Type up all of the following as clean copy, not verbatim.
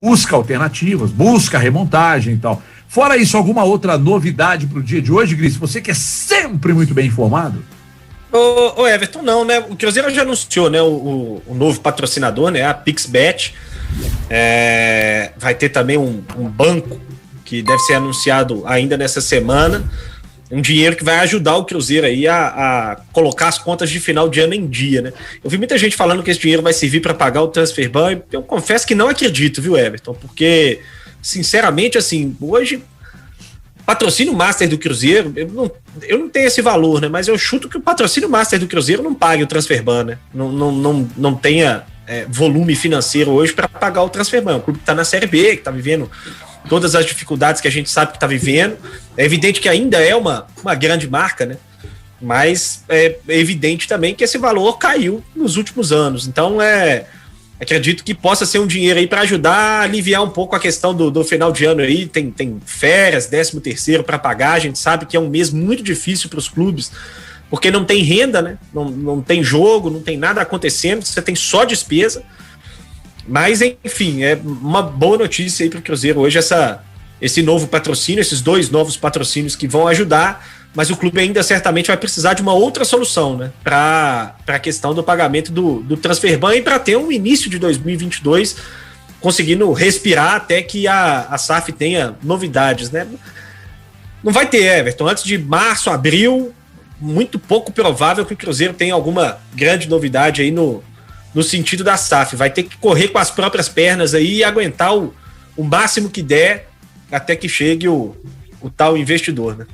busca alternativas, busca remontagem e tal. Fora isso, alguma outra novidade para o dia de hoje, Gris? Você que é sempre muito bem informado. Ô Everton, não, né? O Cruzeiro já anunciou, né, o novo patrocinador, né? A PixBet. Vai ter também um banco que deve ser anunciado ainda nessa semana. Um dinheiro que vai ajudar o Cruzeiro aí a colocar as contas de final de ano em dia, né? Eu vi muita gente falando que esse dinheiro vai servir para pagar o transfer ban. Eu confesso que não acredito, viu, Everton? Porque, sinceramente, assim, hoje, patrocínio master do Cruzeiro, eu não tenho esse valor, né? Mas eu chuto que o patrocínio master do Cruzeiro não pague o transfer ban, né? Não tenha volume financeiro hoje para pagar o transfer ban. O clube que está na Série B, que está vivendo todas as dificuldades que a gente sabe que está vivendo. É evidente que ainda é uma grande marca, né? Mas é evidente também que esse valor caiu nos últimos anos. Então, acredito que possa ser um dinheiro aí para ajudar a aliviar um pouco a questão do final de ano aí. Tem férias, 13º para pagar. A gente sabe que é um mês muito difícil para os clubes, porque não tem renda, né? Não tem jogo, não tem nada acontecendo, você tem só despesa. Mas, enfim, é uma boa notícia aí para o Cruzeiro hoje, esse novo patrocínio, esses 2 novos patrocínios que vão ajudar, mas o clube ainda certamente vai precisar de uma outra solução, né, para a questão do pagamento do transfer ban e para ter um início de 2022 conseguindo respirar até que a SAF tenha novidades, né? Não vai ter, Everton, antes de março, abril, muito pouco provável que o Cruzeiro tenha alguma grande novidade aí no sentido da SAF. Vai ter que correr com as próprias pernas aí e aguentar o máximo que der até que chegue o tal investidor, né?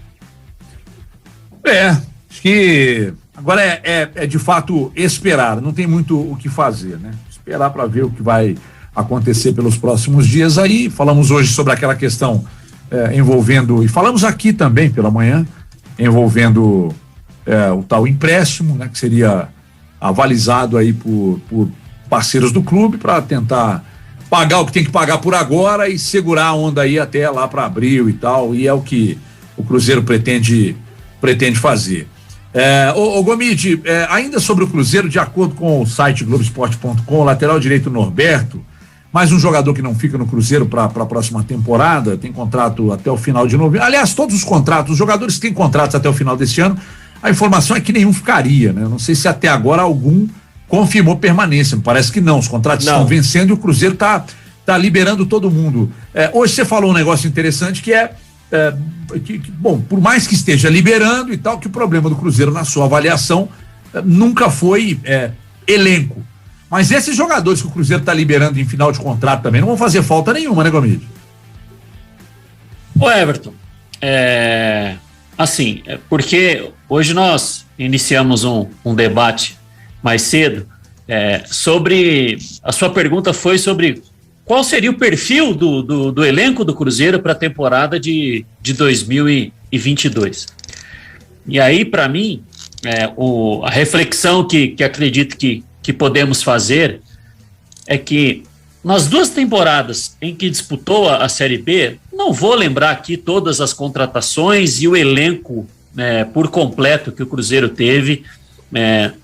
Acho que agora é de fato esperar, não tem muito o que fazer, né? Esperar para ver o que vai acontecer pelos próximos dias aí. Falamos hoje sobre aquela questão envolvendo, e falamos aqui também pela manhã, envolvendo o tal empréstimo, né? Que seria avalizado aí por parceiros do clube para tentar pagar o que tem que pagar por agora e segurar a onda aí até lá para abril e tal, e é o que o Cruzeiro pretende fazer. Ô Gomide, ainda sobre o Cruzeiro, de acordo com o site Globoesporte.com, lateral direito Norberto, mais um jogador que não fica no Cruzeiro para a próxima temporada, tem contrato até o final de novembro. Aliás, todos os contratos, os jogadores que têm contratos até o final desse ano, a informação é que nenhum ficaria, né? Não sei se até agora algum confirmou permanência, parece que não, os contratos estão vencendo e o Cruzeiro tá liberando todo mundo. Hoje você falou um negócio interessante que bom, por mais que esteja liberando e tal, que o problema do Cruzeiro na sua avaliação nunca foi elenco, mas esses jogadores que o Cruzeiro está liberando em final de contrato também não vão fazer falta nenhuma, né, Gomide? Ô Everton, assim, porque hoje nós iniciamos um debate mais cedo sobre, a sua pergunta foi sobre qual seria o perfil do elenco do Cruzeiro para a temporada de 2022. E aí, para mim, a reflexão que acredito que podemos fazer é que nas 2 temporadas em que disputou a Série B, não vou lembrar aqui todas as contratações e o elenco por completo que o Cruzeiro teve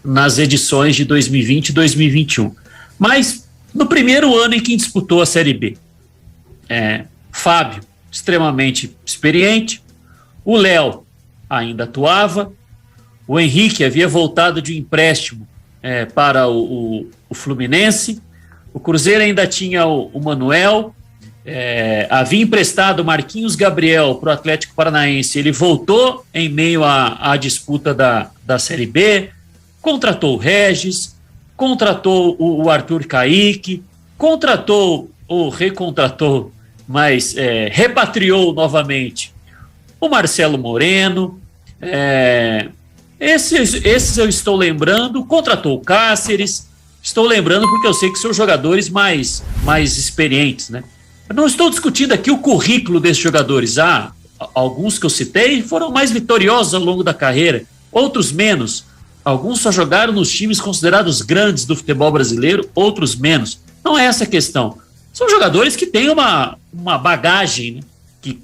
nas edições de 2020 e 2021. Mas no primeiro ano em que disputou a Série B, Fábio, extremamente experiente, o Léo ainda atuava, o Henrique havia voltado de um empréstimo para o Fluminense, o Cruzeiro ainda tinha o Manuel, havia emprestado o Marquinhos Gabriel para o Atlético Paranaense, ele voltou em meio à disputa da Série B, contratou o Regis, contratou o Arthur Caíque, contratou ou recontratou, mas repatriou novamente o Marcelo Moreno, esses eu estou lembrando, contratou o Cáceres, estou lembrando porque eu sei que são jogadores mais experientes, né? Eu não estou discutindo aqui o currículo desses jogadores. Alguns que eu citei foram mais vitoriosos ao longo da carreira, outros menos. Alguns só jogaram nos times considerados grandes do futebol brasileiro, outros menos. Não é essa a questão. São jogadores que têm uma bagagem, né?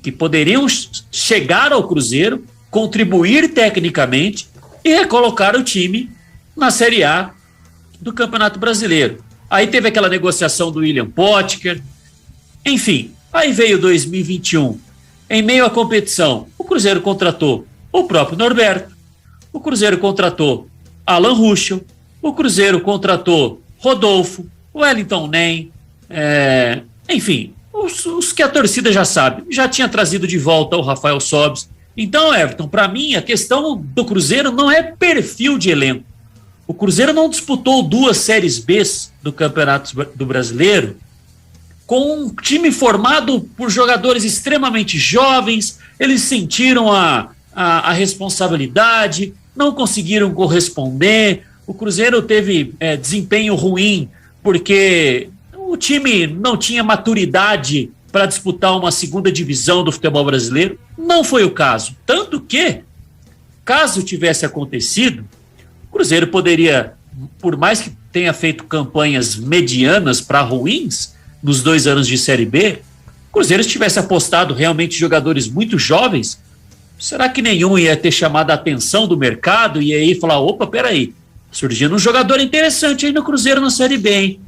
que poderiam chegar ao Cruzeiro, contribuir tecnicamente e recolocar o time na Série A do Campeonato Brasileiro. Aí teve aquela negociação do William Potker, Enfim, aí veio 2021. Em meio à competição, o Cruzeiro contratou o próprio Norberto, o Cruzeiro contratou Alan Ruschel, o Cruzeiro contratou Rodolfo, Wellington Nem, enfim, os que a torcida já sabe. Já tinha trazido de volta o Rafael Sobis. Então, Everton, para mim, a questão do Cruzeiro não é perfil de elenco. O Cruzeiro não disputou 2 Séries B do Campeonato do Brasileiro com um time formado por jogadores extremamente jovens. Eles sentiram a responsabilidade, não conseguiram corresponder. O Cruzeiro teve desempenho ruim porque o time não tinha maturidade para disputar uma segunda divisão do futebol brasileiro. Não foi o caso. Tanto que, caso tivesse acontecido, o Cruzeiro poderia, por mais que tenha feito campanhas medianas para ruins nos 2 anos de Série B, o Cruzeiro tivesse apostado realmente em jogadores muito jovens, será que nenhum ia ter chamado a atenção do mercado e aí falar, opa, peraí, surgindo um jogador interessante aí no Cruzeiro na Série B, hein?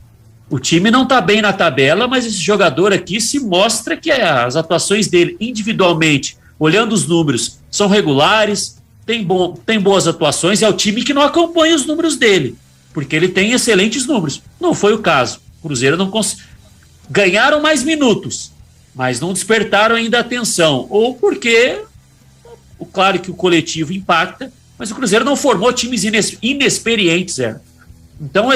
O time não está bem na tabela, mas esse jogador aqui se mostra que as atuações dele individualmente, olhando os números, são regulares, tem boas atuações, é o time que não acompanha os números dele, porque ele tem excelentes números. Não foi o caso. O Cruzeiro não conseguiu. Ganharam mais minutos, mas não despertaram ainda a atenção, ou porque, claro que o coletivo impacta, mas o Cruzeiro não formou times inexperientes. Então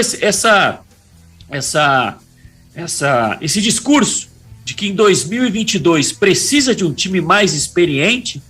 esse discurso de que em 2022 precisa de um time mais experiente,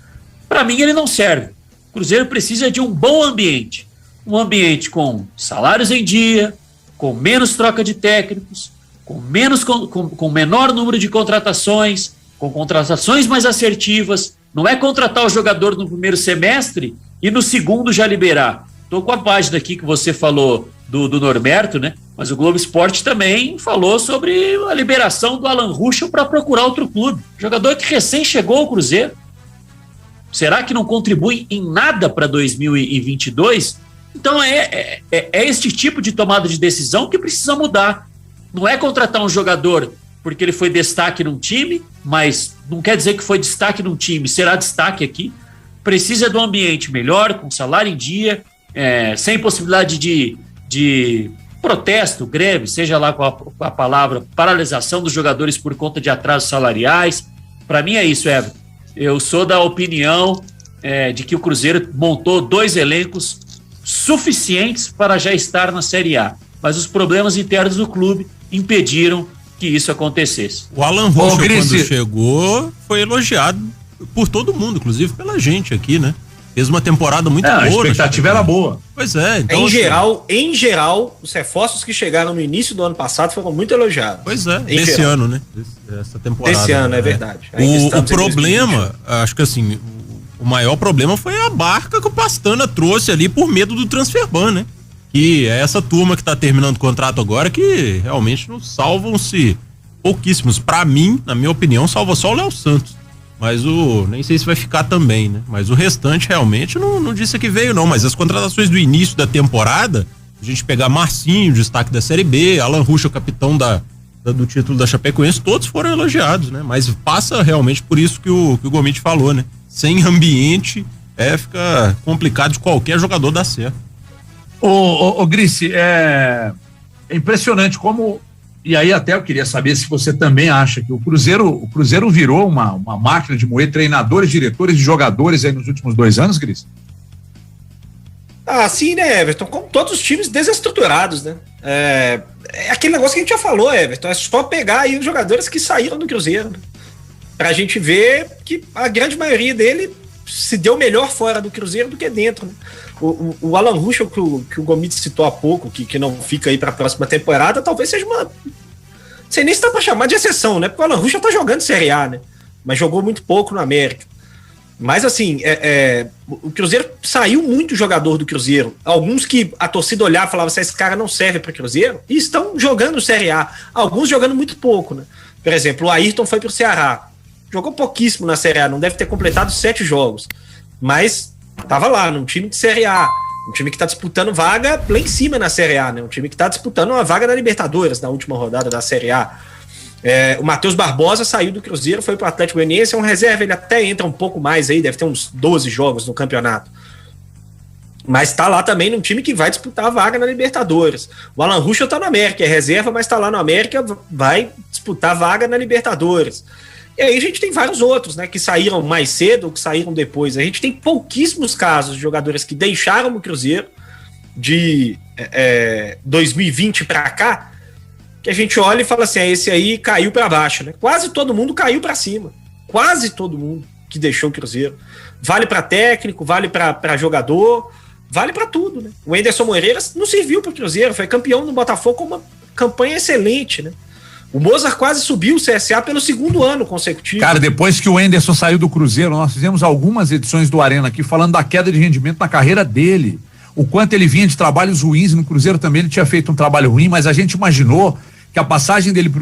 para mim ele não serve. O Cruzeiro precisa de um bom ambiente, um ambiente com salários em dia, com menos troca de técnicos, com menor número de contratações, com contratações mais assertivas. Não é contratar o jogador no primeiro semestre e no segundo já liberar. Estou com a página aqui que você falou do Norberto, né? Mas o Globo Esporte também falou sobre a liberação do Alan Ruschel para procurar outro clube. Jogador que recém chegou ao Cruzeiro. Será que não contribui em nada para 2022? Então é este tipo de tomada de decisão que precisa mudar. Não é contratar um jogador porque ele foi destaque num time, mas não quer dizer que foi destaque num time, será destaque aqui. Precisa de um ambiente melhor, com salário em dia, sem possibilidade de protesto, greve, seja lá com a palavra, paralisação dos jogadores por conta de atrasos salariais. Para mim é isso, Everton. Eu sou da opinião de que o Cruzeiro montou 2 elencos suficientes para já estar na Série A, mas os problemas internos do clube impediram que isso acontecesse. O Alan Ruschel, quando chegou, foi elogiado por todo mundo, inclusive pela gente aqui, né? Fez uma temporada muito boa. A expectativa era boa. Pois é. Então, em geral, os reforços que chegaram no início do ano passado foram muito elogiados. Pois é, esse ano, né? Essa temporada. Esse ano, é verdade. O problema, acho que assim, o maior problema foi a barca que o Pastana trouxe ali por medo do transfer ban, né? Que é essa turma que tá terminando o contrato agora que realmente não salvam-se pouquíssimos. Pra mim, na minha opinião, salva só o Léo Santos. Mas nem sei se vai ficar também, né? Mas o restante realmente não disse que veio, não. Mas as contratações do início da temporada, a gente pegar Marcinho, destaque da Série B, Alan Ruschel, capitão do título da Chapecoense, todos foram elogiados, né? Mas passa realmente por isso que o Gomide falou, né? Sem ambiente, fica complicado de qualquer jogador dar certo. Ô Grice, é impressionante como, e aí até eu queria saber se você também acha que o Cruzeiro virou uma máquina de moer treinadores, diretores e jogadores aí nos últimos 2 anos, Grice? Ah, sim, né, Everton? Como todos os times desestruturados, né? É aquele negócio que a gente já falou, Everton, é só pegar aí os jogadores que saíram do Cruzeiro, né? Pra gente ver que a grande maioria dele se deu melhor fora do Cruzeiro do que dentro, né? O Alan Ruschel, que o Gomide citou há pouco, que não fica aí para a próxima temporada, talvez seja uma... Não sei nem se dá para chamar de exceção, né? Porque o Alan Ruschel tá jogando Série A, né? Mas jogou muito pouco no América. Mas assim, o Cruzeiro saiu muito jogador do Cruzeiro. Alguns que a torcida olhava e falava assim, esse cara não serve para Cruzeiro, e estão jogando Série A. Alguns jogando muito pouco, né? Por exemplo, o Ayrton foi pro Ceará. Jogou pouquíssimo na Série A, não deve ter completado 7 jogos. Mas tava lá, num time de Série A. Um time que tá disputando vaga lá em cima na Série A, né? Um time que tá disputando uma vaga na Libertadores, na última rodada da Série A. O Matheus Barbosa saiu do Cruzeiro, foi para o Atlético Goianiense, é um reserva, ele até entra um pouco mais aí, deve ter uns 12 jogos no campeonato. Mas está lá também num time que vai disputar a vaga na Libertadores. O Alan Ruschel está no América, é reserva, mas está lá no América, vai disputar a vaga na Libertadores. E aí a gente tem vários outros, né, que saíram mais cedo ou que saíram depois. A gente tem pouquíssimos casos de jogadores que deixaram o Cruzeiro de 2020 para cá, que a gente olha e fala assim, esse aí caiu para baixo, né? Quase todo mundo caiu para cima. Quase todo mundo que deixou o Cruzeiro. Vale para técnico, vale para jogador, vale para tudo, né? O Anderson Moreira não serviu para o Cruzeiro, foi campeão no Botafogo com uma campanha excelente, né? O Mozart quase subiu o CSA pelo 2º ano consecutivo. Cara, depois que o Anderson saiu do Cruzeiro, nós fizemos algumas edições do Arena aqui falando da queda de rendimento na carreira dele. O quanto ele vinha de trabalhos ruins, no Cruzeiro também ele tinha feito um trabalho ruim, mas a gente imaginou que a passagem dele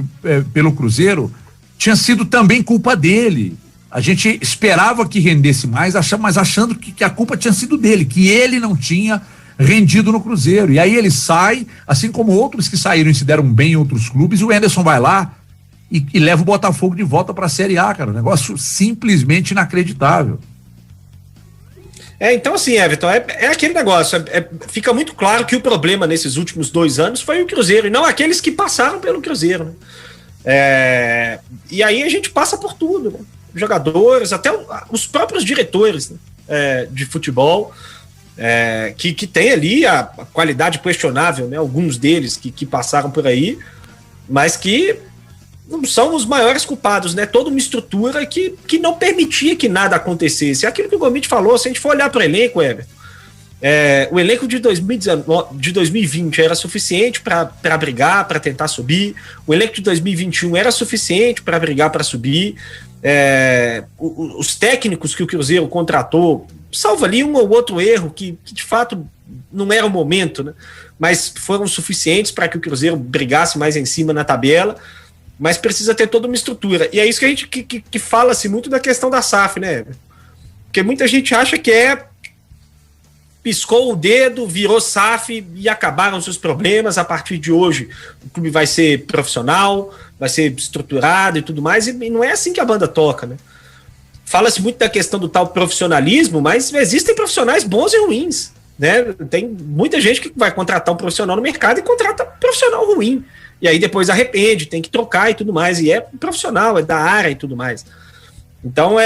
pelo Cruzeiro tinha sido também culpa dele. A gente esperava que rendesse mais, mas achando que a culpa tinha sido dele, que ele não tinha rendido no Cruzeiro. E aí ele sai, assim como outros que saíram e se deram bem em outros clubes, e o Anderson vai lá e leva o Botafogo de volta para a Série A, cara. Um negócio simplesmente inacreditável. Então assim, Everton, é aquele negócio, fica muito claro que o problema nesses últimos 2 anos foi o Cruzeiro, e não aqueles que passaram pelo Cruzeiro, né? E aí a gente passa por tudo, né? Jogadores, até os próprios diretores, né, de futebol, que tem ali a qualidade questionável, né, alguns deles que passaram por aí, mas que não são os maiores culpados, né? Toda uma estrutura que não permitia que nada acontecesse. É aquilo que o Gomit falou, se a gente for olhar para o elenco, o elenco de 2020 era suficiente para brigar, para tentar subir. O elenco de 2021 era suficiente para brigar, para subir. Os técnicos que o Cruzeiro contratou, salvo ali um ou outro erro que de fato não era o momento, né? Mas foram suficientes para que o Cruzeiro brigasse mais em cima na tabela, mas precisa ter toda uma estrutura. E é isso que a gente que fala-se muito da questão da SAF, né? Porque muita gente acha que piscou o dedo, virou SAF e acabaram os seus problemas. A partir de hoje o clube vai ser profissional, vai ser estruturado e tudo mais, e não é assim que a banda toca, né? Fala-se muito da questão do tal profissionalismo, mas existem profissionais bons e ruins, né? Tem muita gente que vai contratar um profissional no mercado e contrata um profissional ruim, e aí depois arrepende, tem que trocar e tudo mais, e é profissional, é da área e tudo mais. Então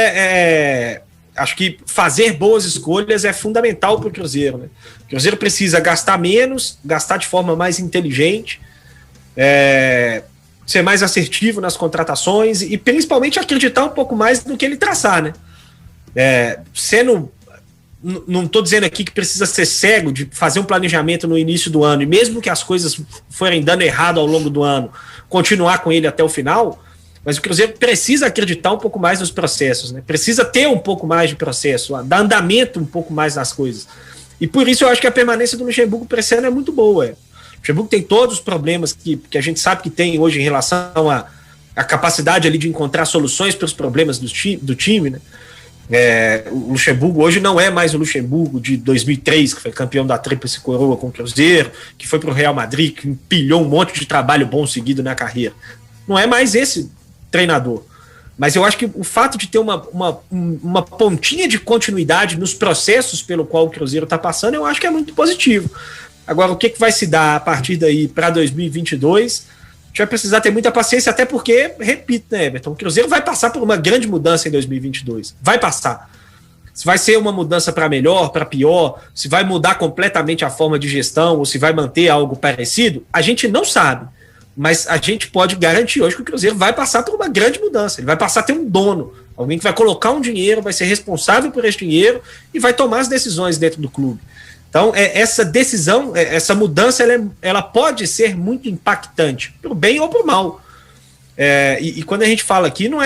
acho que fazer boas escolhas é fundamental para o Cruzeiro, né? O Cruzeiro precisa gastar menos, gastar de forma mais inteligente, ser mais assertivo nas contratações e principalmente acreditar um pouco mais no que ele traçar, né? Não estou dizendo aqui que precisa ser cego de fazer um planejamento no início do ano e mesmo que as coisas forem dando errado ao longo do ano, continuar com ele até o final, mas o Cruzeiro precisa acreditar um pouco mais nos processos, né? Precisa ter um pouco mais de processo, dar andamento um pouco mais nas coisas. E por isso eu acho que a permanência do Luxemburgo para esse ano é muito boa. O Luxemburgo tem todos os problemas que a gente sabe que tem hoje em relação à capacidade ali de encontrar soluções para os problemas do time, né? O Luxemburgo hoje não é mais o Luxemburgo de 2003, que foi campeão da Tríplice Coroa com o Cruzeiro, que foi para o Real Madrid, que empilhou um monte de trabalho bom seguido na carreira. Não é mais esse treinador. Mas eu acho que o fato de ter uma pontinha de continuidade nos processos pelo qual o Cruzeiro está passando, eu acho que é muito positivo. Agora, o que vai se dar a partir daí para 2022? A gente vai precisar ter muita paciência, até porque, repito, né, Everton, o Cruzeiro vai passar por uma grande mudança em 2022. Vai passar. Se vai ser uma mudança para melhor, para pior, se vai mudar completamente a forma de gestão ou se vai manter algo parecido, a gente não sabe. Mas a gente pode garantir hoje que o Cruzeiro vai passar por uma grande mudança. Ele vai passar a ter um dono, alguém que vai colocar um dinheiro, vai ser responsável por esse dinheiro e vai tomar as decisões dentro do clube. Então, essa decisão, essa mudança, ela pode ser muito impactante, pro bem ou pro mal. E quando a gente fala aqui, não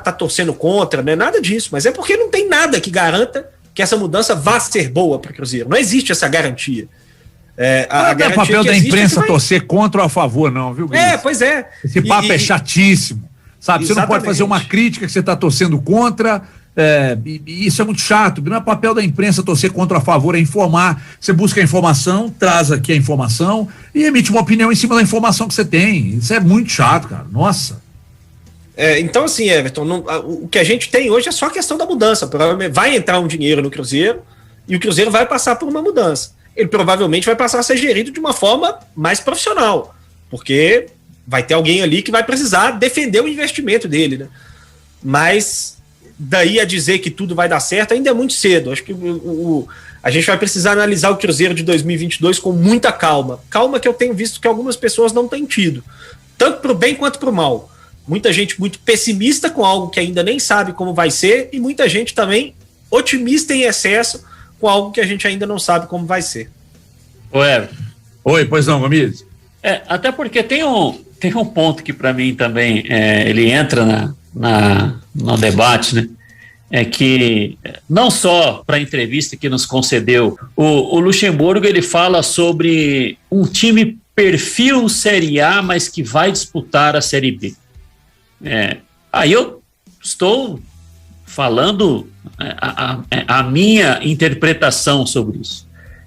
tá torcendo contra, não é nada disso, mas é porque não tem nada que garanta que essa mudança vá ser boa para o Cruzeiro. Não existe essa garantia. Não é papel da imprensa torcer contra ou a favor, não, viu, Gris? Pois é. Esse papo é chatíssimo, sabe? Exatamente. Você não pode fazer uma crítica que você está torcendo contra. E isso é muito chato. Não é papel da imprensa torcer contra ou a favor, é informar. Você busca a informação, traz aqui a informação e emite uma opinião em cima da informação que você tem. Isso é muito chato, cara. Nossa. Então, assim, Everton, o que a gente tem hoje é só a questão da mudança. Provavelmente vai entrar um dinheiro no Cruzeiro e o Cruzeiro vai passar por uma mudança. Ele provavelmente vai passar a ser gerido de uma forma mais profissional, porque vai ter alguém ali que vai precisar defender o investimento dele, né? Mas daí a dizer que tudo vai dar certo ainda é muito cedo. Acho que a gente vai precisar analisar o Cruzeiro de 2022 com muita calma. Calma que eu tenho visto que algumas pessoas não têm tido, tanto para o bem quanto para o mal. Muita gente muito pessimista com algo que ainda nem sabe como vai ser, e muita gente também otimista em excesso com algo que a gente ainda não sabe como vai ser. Oi, pois não, Gomes? Até porque tem um ponto que para mim também ele entra no debate, né? É que não só para a entrevista que nos concedeu, o Luxemburgo, ele fala sobre um time perfil Série A, mas que vai disputar a Série B. Aí eu estou falando a minha interpretação sobre isso.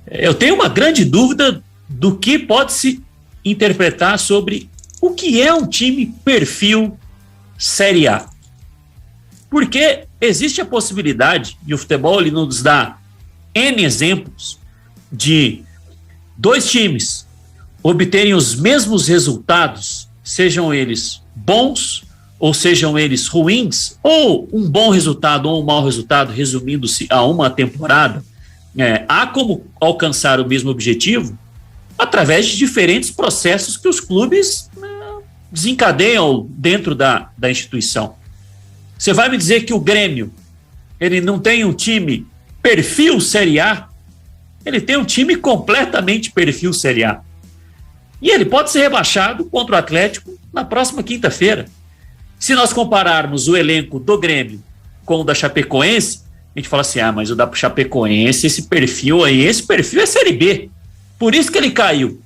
Eu tenho uma grande dúvida do que pode se interpretar sobre o que é um time perfil Série A. Porque existe a possibilidade, e o futebol ele nos dá N exemplos, de dois times obterem os mesmos resultados, sejam eles bons ou sejam eles ruins, ou um bom resultado ou um mau resultado, resumindo-se a uma temporada. Há como alcançar o mesmo objetivo através de diferentes processos que os clubes desencadeiam dentro da instituição. Você vai me dizer que o Grêmio ele não tem um time perfil Série A? Ele tem um time completamente perfil Série A. E ele pode ser rebaixado contra o Atlético na próxima quinta-feira. Se nós compararmos o elenco do Grêmio com o da Chapecoense, a gente fala assim, mas o da Chapecoense, esse perfil é Série B. Por isso que ele caiu.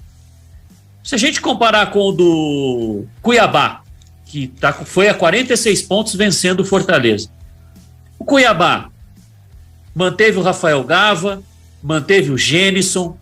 Se a gente comparar com o do Cuiabá, que foi a 46 pontos vencendo o Fortaleza. O Cuiabá manteve o Rafael Gava, manteve o Gênison,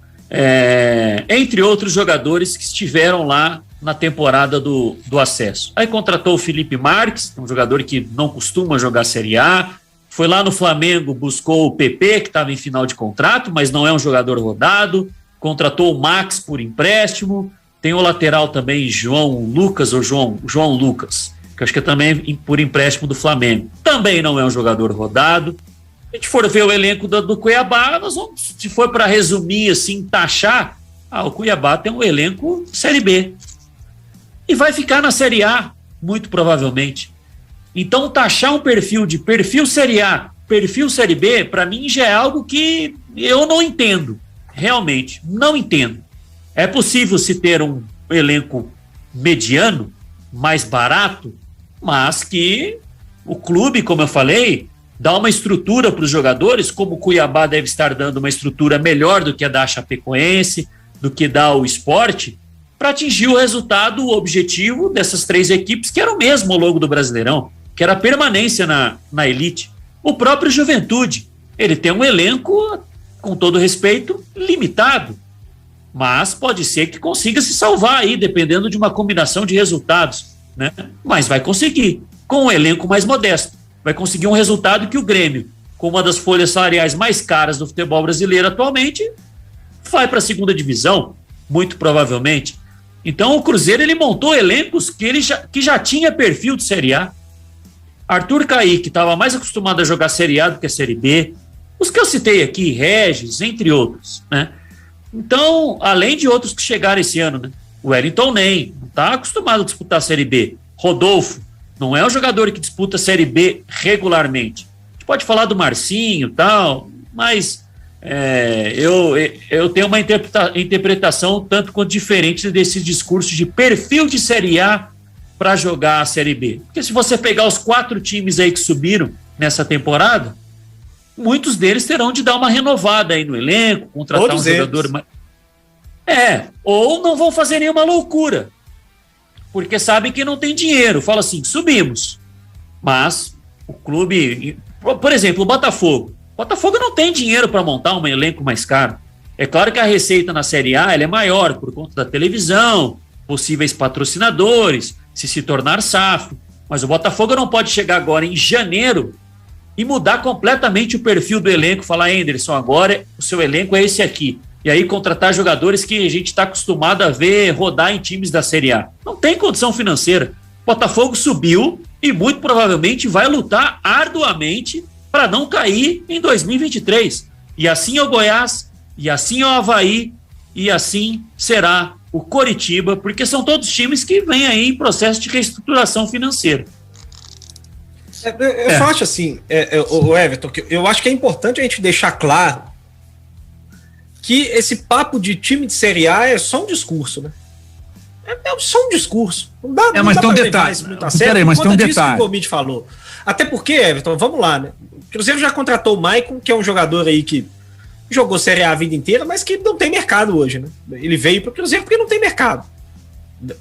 entre outros jogadores que estiveram lá na temporada do acesso. Aí contratou o Felipe Marques, um jogador que não costuma jogar Série A, foi lá no Flamengo, buscou o PP, que estava em final de contrato, mas não é um jogador rodado, contratou o Max por empréstimo, tem o lateral também, João Lucas, que acho que é também por empréstimo do Flamengo, também não é um jogador rodado. Se a gente for ver o elenco do Cuiabá, nós vamos, se for para resumir assim, taxar, o Cuiabá tem um elenco Série B. E vai ficar na Série A, muito provavelmente. Então, taxar um perfil de perfil Série A, perfil Série B, para mim já é algo que eu não entendo. Realmente, não entendo. É possível se ter um elenco mediano, mais barato, mas que o clube, como eu falei, dá uma estrutura para os jogadores, como o Cuiabá deve estar dando uma estrutura melhor do que a da Chapecoense, do que dá o Sport, para atingir o resultado, o objetivo dessas três equipes, que era o mesmo ao longo do Brasileirão, que era a permanência na elite. O próprio Juventude, ele tem um elenco, com todo respeito, limitado, mas pode ser que consiga se salvar aí, dependendo de uma combinação de resultados, né? Mas vai conseguir, com um elenco mais modesto, vai conseguir um resultado que o Grêmio, com uma das folhas salariais mais caras do futebol brasileiro atualmente, vai para a segunda divisão, muito provavelmente. Então o Cruzeiro ele montou elencos que já tinha perfil de Série A. Arthur Caí, que estava mais acostumado a jogar Série A do que a Série B, os que eu citei aqui, Regis, entre outros, né? Então, além de outros que chegaram esse ano, né? O Wellington Ney, não está acostumado a disputar a Série B. Rodolfo, não é um jogador que disputa a Série B regularmente. A gente pode falar do Marcinho e tal, mas eu tenho uma interpretação tanto quanto diferente desse discurso de perfil de Série A para jogar a Série B. Porque se você pegar os 4 times aí que subiram nessa temporada, muitos deles terão de dar uma renovada aí no elenco, contratar todos um jogador... ou não vão fazer nenhuma loucura, porque sabem que não tem dinheiro. Fala assim, subimos, mas o clube... Por exemplo, o Botafogo. O Botafogo não tem dinheiro para montar um elenco mais caro. É claro que a receita na Série A ela é maior por conta da televisão, possíveis patrocinadores, se tornar SAF. Mas o Botafogo não pode chegar agora em janeiro e mudar completamente o perfil do elenco, falar, Anderson, agora o seu elenco é esse aqui. E aí contratar jogadores que a gente está acostumado a ver rodar em times da Série A. Não tem condição financeira. O Botafogo subiu e muito provavelmente vai lutar arduamente para não cair em 2023. E assim é o Goiás, e assim é o Avaí, e assim será o Coritiba, porque são todos times que vêm aí em processo de reestruturação financeira. Eu só acho assim, o Everton, que eu acho que é importante a gente deixar claro que esse papo de time de Série A é só um discurso, né? É só um discurso. Não dá, mas tem um detalhe. Peraí, mas tem um detalhe. Que o Gomide falou. Até porque, Everton, vamos lá, né? O Cruzeiro já contratou o Maicon, que é um jogador aí que jogou Série A a vida inteira, mas que não tem mercado hoje, né? Ele veio para o Cruzeiro porque não tem mercado.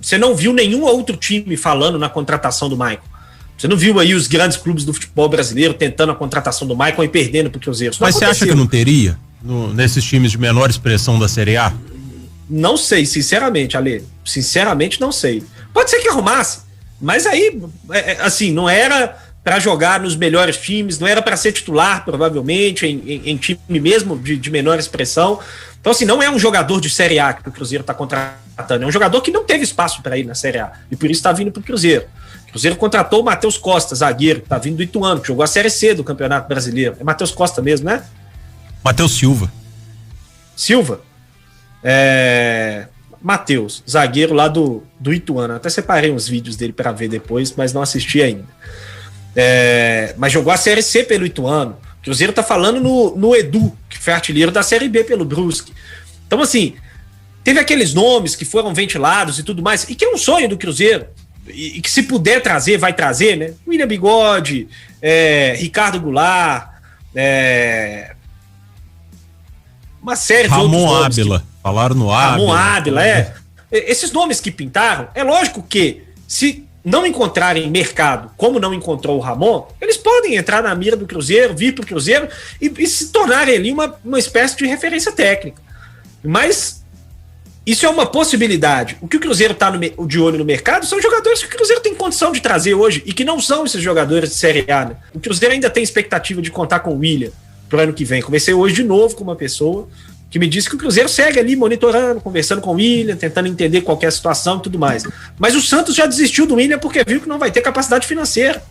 Você não viu nenhum outro time falando na contratação do Maicon. Você não viu aí os grandes clubes do futebol brasileiro tentando a contratação do Maicon e perdendo para o Cruzeiro. Mas você acha que não teria nesses times de menor expressão da Série A? Não sei, sinceramente, Ale. Sinceramente, não sei. Pode ser que arrumasse, mas aí, assim, não era para jogar nos melhores times, não era para ser titular, provavelmente, em time mesmo de menor expressão. Então, assim, não é um jogador de Série A que o Cruzeiro está contratando, é um jogador que não teve espaço para ir na Série A, e por isso está vindo para o Cruzeiro. O Cruzeiro contratou o Matheus Costa, zagueiro, que está vindo do Ituano, que jogou a Série C do Campeonato Brasileiro. É Matheus Costa mesmo, né? Matheus Silva. Matheus, zagueiro lá do Ituano. Até separei uns vídeos dele para ver depois, mas não assisti ainda. Mas jogou a Série C pelo Ituano. O Cruzeiro tá falando no Edu, que foi artilheiro da Série B pelo Brusque. Então, assim, teve aqueles nomes que foram ventilados e tudo mais, e que é um sonho do Cruzeiro, e que se puder trazer, vai trazer, né? William Bigode, Ricardo Goulart, uma série de outros nomes. Ramon Ábila, falaram no Ábila. Ramon Ábila, Esses nomes que pintaram, é lógico que se não encontrarem mercado, como não encontrou o Ramon, eles podem entrar na mira do Cruzeiro, vir para o Cruzeiro e se tornarem ali uma espécie de referência técnica. Mas isso é uma possibilidade. O que o Cruzeiro está de olho no mercado são jogadores que o Cruzeiro tem condição de trazer hoje e que não são esses jogadores de Série A, né? O Cruzeiro ainda tem expectativa de contar com o William pro ano que vem. Conversei hoje de novo com uma pessoa que me disse que o Cruzeiro segue ali monitorando, conversando com o William, tentando entender qual que é a situação e tudo mais. Mas o Santos já desistiu do William porque viu que não vai ter capacidade financeira.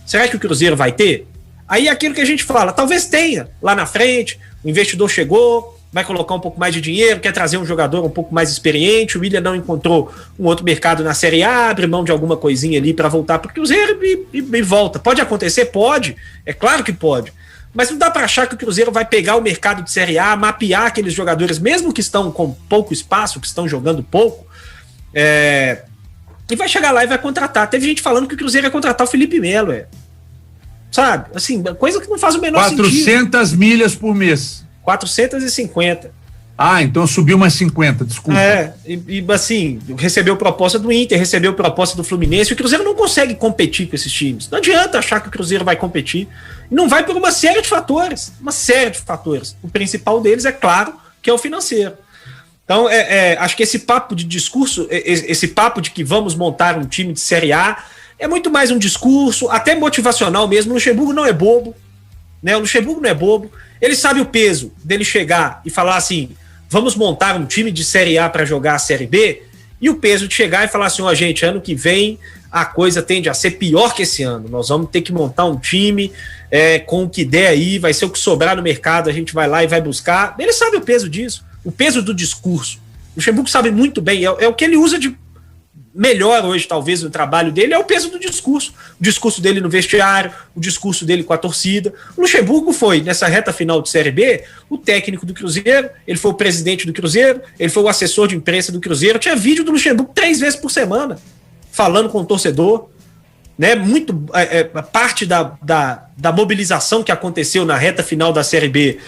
Será que o Cruzeiro vai ter? Aí é aquilo que a gente fala, talvez tenha lá na frente, o investidor chegou, vai colocar um pouco mais de dinheiro, quer trazer um jogador um pouco mais experiente, o William não encontrou um outro mercado na Série A, abre mão de alguma coisinha ali para voltar para o Cruzeiro e volta. Pode acontecer? Pode, é claro que pode. Mas não dá para achar que o Cruzeiro vai pegar o mercado de Série A, mapear aqueles jogadores, mesmo que estão com pouco espaço, que estão jogando pouco, e vai chegar lá e vai contratar. Teve gente falando que o Cruzeiro ia contratar o Felipe Melo, sabe? Assim, coisa que não faz o menor 400 milhas por mês. 450. Ah, então subiu mais 50, desculpa. Assim, recebeu proposta do Inter, recebeu proposta do Fluminense, o Cruzeiro não consegue competir com esses times. Não adianta achar que o Cruzeiro vai competir. Não vai por uma série de fatores. O principal deles, é claro, que é o financeiro. Então, acho que esse papo de discurso, esse papo de que vamos montar um time de Série A, é muito mais um discurso, até motivacional mesmo. O Luxemburgo não é bobo, né? O Luxemburgo não é bobo. Ele sabe o peso dele chegar e falar assim, vamos montar um time de Série A para jogar a Série B, e o peso de chegar e falar assim, gente, ano que vem a coisa tende a ser pior que esse ano, nós vamos ter que montar um time com o que der aí, vai ser o que sobrar no mercado, a gente vai lá e vai buscar. Ele sabe o peso disso, o peso do discurso. O Luxemburgo sabe muito bem, é o que ele usa de melhor hoje, talvez, no trabalho dele, é o peso do discurso. O discurso dele no vestiário, o discurso dele com a torcida. O Luxemburgo foi, nessa reta final de Série B, o técnico do Cruzeiro, ele foi o presidente do Cruzeiro, ele foi o assessor de imprensa do Cruzeiro. Tinha vídeo do Luxemburgo 3 vezes por semana, falando com o torcedor. Né? Muito parte da mobilização que aconteceu na reta final da Série B,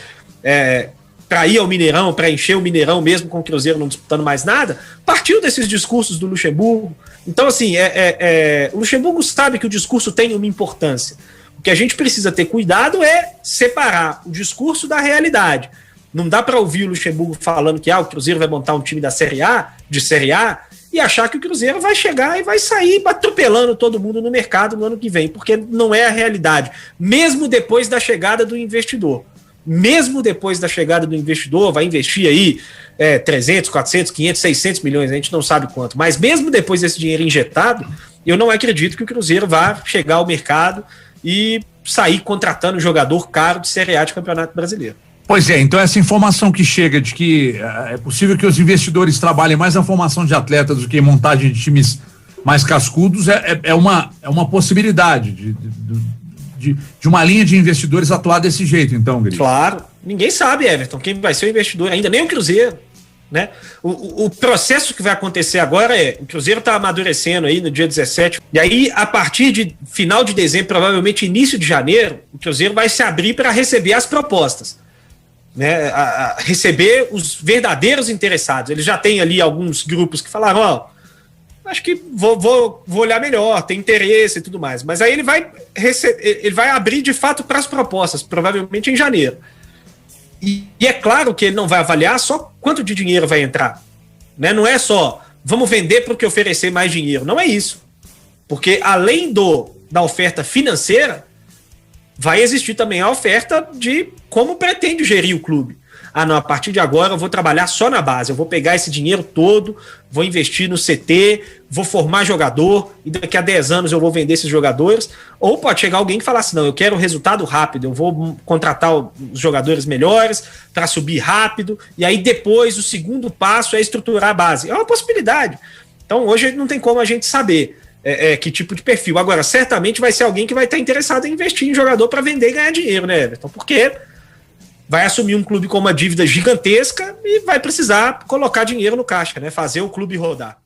para ir ao Mineirão, para encher o Mineirão mesmo com o Cruzeiro não disputando mais nada, partiu desses discursos do Luxemburgo. Então, assim, o Luxemburgo sabe que o discurso tem uma importância. O que a gente precisa ter cuidado é separar o discurso da realidade. Não dá para ouvir o Luxemburgo falando que o Cruzeiro vai montar um time de Série A, e achar que o Cruzeiro vai chegar e vai sair atropelando todo mundo no mercado no ano que vem, porque não é a realidade. Mesmo depois da chegada do investidor. Mesmo depois da chegada do investidor, vai investir aí 300, 400, 500, 600 milhões, a gente não sabe quanto, mas mesmo depois desse dinheiro injetado, eu não acredito que o Cruzeiro vá chegar ao mercado e sair contratando jogador caro de Série A de Campeonato Brasileiro. Pois é, então essa informação que chega de que é possível que os investidores trabalhem mais na formação de atletas do que em montagem de times mais cascudos é uma possibilidade de uma linha de investidores atuar desse jeito, então, Gris. Claro, ninguém sabe, Everton, quem vai ser o investidor, ainda nem o Cruzeiro, né? O processo que vai acontecer agora o Cruzeiro está amadurecendo aí no dia 17, e aí a partir de final de dezembro, provavelmente início de janeiro, o Cruzeiro vai se abrir para receber as propostas. Né, a receber os verdadeiros interessados. Ele já tem ali alguns grupos que falaram, acho que vou olhar melhor, tem interesse e tudo mais, mas aí ele vai abrir de fato para as propostas, provavelmente em janeiro, e é claro que ele não vai avaliar só quanto de dinheiro vai entrar, né? Não é só vamos vender porque oferecer mais dinheiro, não é isso, porque além da oferta financeira, vai existir também a oferta de como pretende gerir o clube. Não, a partir de agora eu vou trabalhar só na base, eu vou pegar esse dinheiro todo, vou investir no CT, vou formar jogador, e daqui a 10 anos eu vou vender esses jogadores. Ou pode chegar alguém que falar assim, não, eu quero resultado rápido, eu vou contratar os jogadores melhores para subir rápido, e aí depois o segundo passo é estruturar a base. É uma possibilidade. Então hoje não tem como a gente saber que tipo de perfil. Agora, certamente vai ser alguém que vai estar interessado em investir em jogador para vender e ganhar dinheiro, né, Everton? Porque vai assumir um clube com uma dívida gigantesca e vai precisar colocar dinheiro no caixa, né? Fazer o clube rodar.